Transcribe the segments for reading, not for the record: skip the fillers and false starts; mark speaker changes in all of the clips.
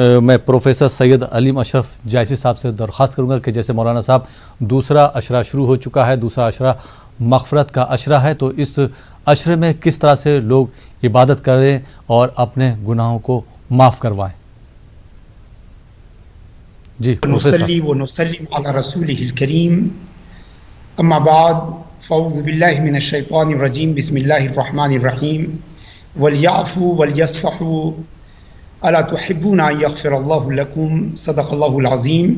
Speaker 1: میں پروفیسر سید علیم اشرف جائسی صاحب سے درخواست کروں گا کہ جیسے مولانا صاحب دوسرا عشرہ شروع ہو چکا ہے، دوسرا عشرہ مغفرت کا عشرہ ہے، تو اس عشرے میں کس طرح سے لوگ عبادت کریں اور اپنے گناہوں کو معاف کروائیں؟ جی
Speaker 2: نصلی و نسلم علی رسولہ الکریم، اما بعد فاعوذ باللہ من الشیطان الرجیم، بسم اللہ الرحمن الرحیم، ولیعفوا ولیصفحوا الا تحبون ان یغفر اللہ لکم، صدق اللہ العظیم۔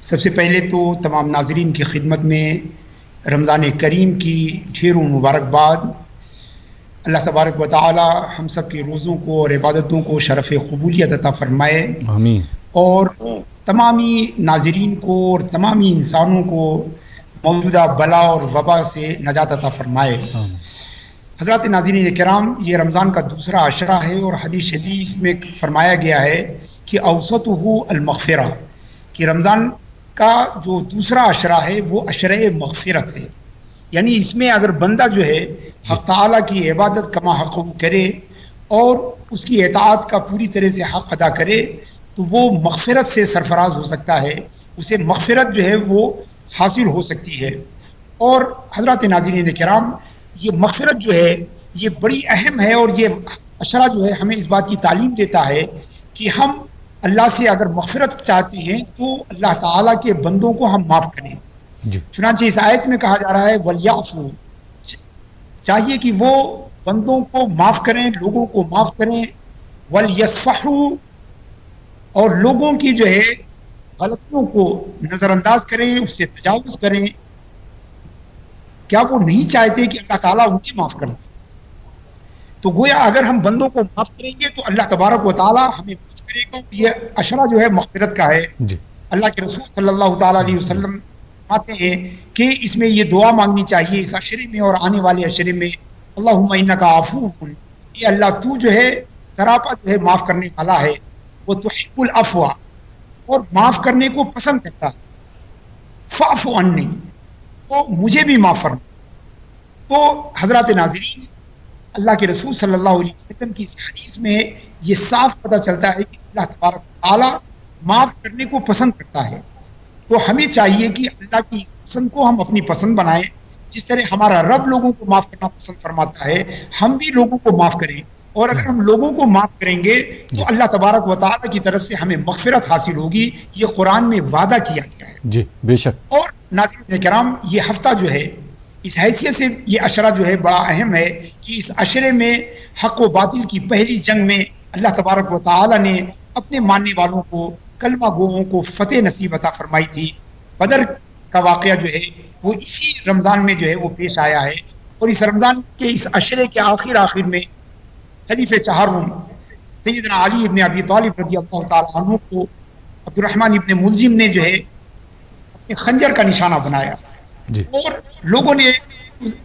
Speaker 2: سب سے پہلے تو تمام ناظرین کی خدمت میں رمضان کریم کی ڈھیروں مبارکباد۔ اللہ تبارک و تعالی ہم سب کے روزوں کو اور عبادتوں کو شرف قبولیت عطا فرمائے،
Speaker 1: آمین۔
Speaker 2: اور تمامی ناظرین کو اور تمامی انسانوں کو موجودہ بلا اور وبا سے نجات عطا فرمائے۔ حضرات ناظرین کرام، یہ رمضان کا دوسرا عشرہ ہے اور حدیث شریف میں فرمایا گیا ہے کہ اوسطہ المغفرہ، کہ رمضان کا جو دوسرا عشرہ ہے وہ عشرہ مغفرت ہے، یعنی اس میں اگر بندہ جو ہے حق تعالیٰ کی عبادت کما حق کرے اور اس کی اطاعت کا پوری طرح سے حق ادا کرے تو وہ مغفرت سے سرفراز ہو سکتا ہے، اسے مغفرت جو ہے وہ حاصل ہو سکتی ہے۔ اور حضرات ناظرین کرام، یہ مغفرت جو ہے یہ بڑی اہم ہے، اور یہ عشرہ جو ہے ہمیں اس بات کی تعلیم دیتا ہے کہ ہم اللہ سے اگر مغفرت چاہتے ہیں تو اللہ تعالیٰ کے بندوں کو ہم معاف کریں۔ چنانچہ اس آیت میں کہا جا رہا ہے وَلْيَعْفُوا، چاہیے کہ وہ بندوں کو معاف کریں، لوگوں کو معاف کریں، وَلْيَصْفَحُوا، اور لوگوں کی جو ہے غلطیوں کو نظر انداز کریں، اس سے تجاوز کریں۔ کیا وہ نہیں چاہتے کہ اللہ تعالیٰ انہیں معاف کر دے؟ تو گویا اگر ہم بندوں کو معاف کریں گے تو اللہ تبارک و تعالیٰ ہمیں معاف کرے گا۔ یہ عشرہ جو ہے مغفرت کا ہے۔ اللہ کے رسول صلی اللہ تعالیٰ علیہ وسلم فرماتے ہیں کہ اس میں یہ دعا مانگنی چاہیے اس عشرے میں اور آنے والے عشرے میں، اللہم انک عفو، یہ اللہ تو جو ہے سراپا جو ہے معاف کرنے والا ہے، وہ تحب العفو، اور معاف کرنے کو پسند کرتا ہے، فاعف عنی، تو مجھے بھی معاف فرما۔ تو حضرات ناظرین، اللہ کے رسول صلی اللہ علیہ وسلم کی اس حدیث میں یہ صاف پتہ چلتا ہے کہ اللہ تبارک و تعالیٰ معاف کرنے کو پسند کرتا ہے۔ تو ہمیں چاہیے کہ اللہ کی اس پسند کو ہم اپنی پسند بنائیں، جس طرح ہمارا رب لوگوں کو معاف کرنا پسند فرماتا ہے، ہم بھی لوگوں کو معاف کریں۔ اور اگر ہم لوگوں کو معاف کریں گے تو اللہ تبارک و تعالیٰ کی طرف سے ہمیں مغفرت حاصل ہوگی، یہ قرآن میں وعدہ کیا گیا ہے۔
Speaker 1: جی بے شک۔
Speaker 2: اور ناظرین کرام، یہ ہفتہ جو ہے اس حیثیت سے یہ عشرہ جو ہے بڑا اہم ہے کہ اس عشرے میں حق و باطل کی پہلی جنگ میں اللہ تبارک و تعالیٰ نے اپنے ماننے والوں کو، کلمہ گوؤں کو فتح نصیب عطا فرمائی تھی۔ بدر کا واقعہ جو ہے وہ اسی رمضان میں جو ہے وہ پیش آیا ہے، اور اس رمضان کے اس عشرے کے آخر میں خلیفہ چہارم سیدنا علی ابن ابی طالب رضی اللہ تعالیٰ عنہ کو عبد الرحمن ابن ملجم نے جو ہے اپنے خنجر کا نشانہ بنایا، اور لوگوں نے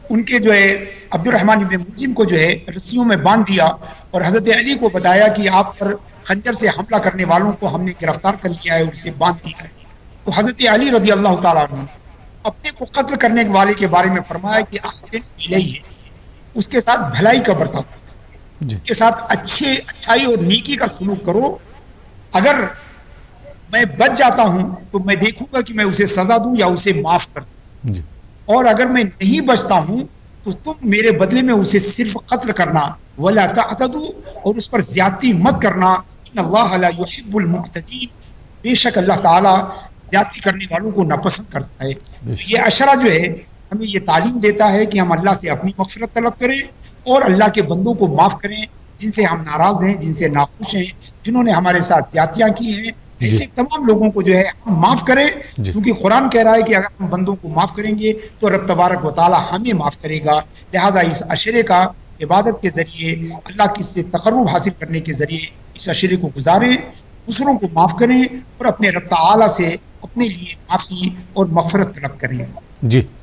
Speaker 2: ان کے جو ہے عبد الرحمن ابن ملجم کو جو ہے رسیوں میں باندھ دیا، اور حضرت علی کو بتایا کہ آپ پر خنجر سے حملہ کرنے والوں کو ہم نے گرفتار کر لیا ہے اور اسے باندھ دیا ہے۔ تو حضرت علی رضی اللہ تعالیٰ عنہ اپنے کو قتل کرنے والے کے بارے میں فرمایا کہ احسن الیہ، اس کے ساتھ بھلائی کا برتاؤ، اس کے ساتھ اچھائی اور نیکی کا سلوک کرو۔ اگر میں بچ جاتا ہوں تو میں دیکھوں گا کہ میں اسے سزا دوں یا اسے معاف کر دوں، اور اگر میں نہیں بچتا ہوں تو تم میرے بدلے میں اسے صرف قتل کرنا، ولا تعتدوا، اور اس پر زیادتی مت کرنا، ان اللہ لا يحب المعتدین، بے شک اللہ تعالیٰ زیادتی کرنے والوں کو ناپسند کرتا ہے۔ یہ عشرہ جو ہے ہمیں یہ تعلیم دیتا ہے کہ ہم اللہ سے اپنی مغفرت طلب کریں اور اللہ کے بندوں کو معاف کریں جن سے ہم ناراض ہیں، جن سے ناخوش ہیں، جنہوں نے ہمارے ساتھ زیادتیاں کی ہیں، ایسے تمام لوگوں کو جو ہے ہم معاف کریں، کیونکہ قرآن کہہ رہا ہے کہ اگر ہم بندوں کو معاف کریں گے تو رب تبارک و تعالیٰ ہمیں معاف کرے گا۔ لہٰذا اس عشرے کا عبادت کے ذریعے، اللہ کی سے تقرب حاصل کرنے کے ذریعے اس عشرے کو گزاریں، دوسروں کو معاف کریں، اور اپنے رب تعالیٰ سے اپنے لیے معافی اور مغفرت طلب کریں۔
Speaker 1: جی